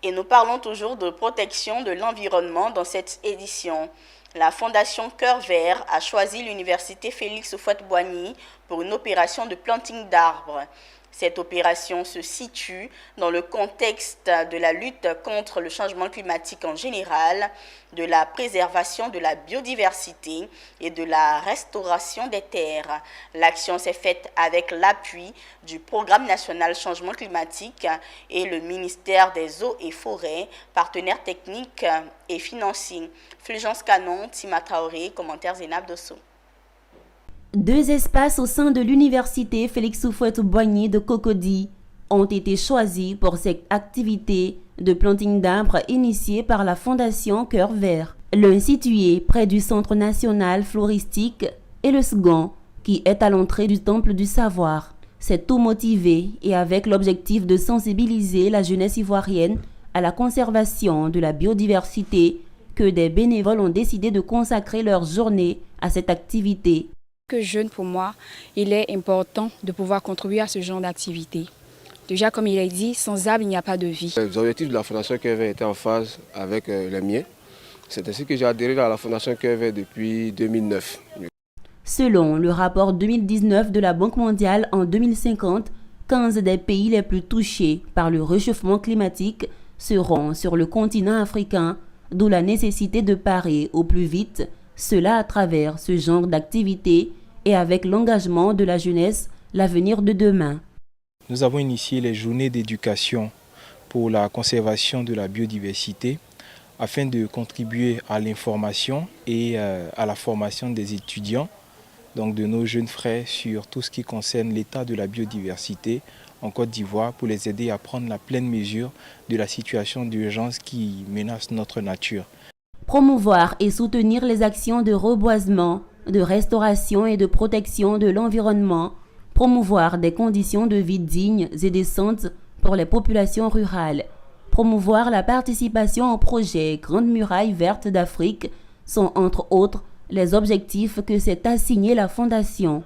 Et nous parlons toujours de protection de l'environnement dans cette édition. La Fondation Cœur Vert a choisi l'université Félix Houphouët-Boigny pour une opération de planting d'arbres. Cette opération se situe dans le contexte de la lutte contre le changement climatique en général, de la préservation de la biodiversité et de la restauration des terres. L'action s'est faite avec l'appui du Programme national changement climatique et le ministère des Eaux et Forêts, partenaires techniques et financiers. Fulgence Canon, Tima Traoré, commentaire Zénab Dosso. Deux espaces au sein de l'université Félix Houphouët-Boigny de Cocody ont été choisis pour cette activité de planting d'arbres initiée par la Fondation Cœur Vert. L'un situé près du Centre national floristique et le second qui est à l'entrée du Temple du Savoir. C'est tout motivé et avec l'objectif de sensibiliser la jeunesse ivoirienne à la conservation de la biodiversité que des bénévoles ont décidé de consacrer leur journée à cette activité. Que jeune, pour moi, il est important de pouvoir contribuer à ce genre d'activité. Déjà, comme il est dit, sans arbre, il n'y a pas de vie. Les objectifs de la Fondation Cœur Vert étaient en phase avec les miens. C'est ainsi que j'ai adhéré à la Fondation Cœur Vert depuis 2009. Selon le rapport 2019 de la Banque mondiale, en 2050, 15 des pays les plus touchés par le réchauffement climatique seront sur le continent africain, d'où la nécessité de parer au plus vite, cela à travers ce genre d'activité et avec l'engagement de la jeunesse, l'avenir de demain. Nous avons initié les journées d'éducation pour la conservation de la biodiversité afin de contribuer à l'information et à la formation des étudiants, donc de nos jeunes frères, sur tout ce qui concerne l'état de la biodiversité en Côte d'Ivoire pour les aider à prendre la pleine mesure de la situation d'urgence qui menace notre nature. Promouvoir et soutenir les actions de reboisement, de restauration et de protection de l'environnement, promouvoir des conditions de vie dignes et décentes pour les populations rurales, promouvoir la participation au projet Grande Muraille Verte d'Afrique sont entre autres les objectifs que s'est assigné la Fondation.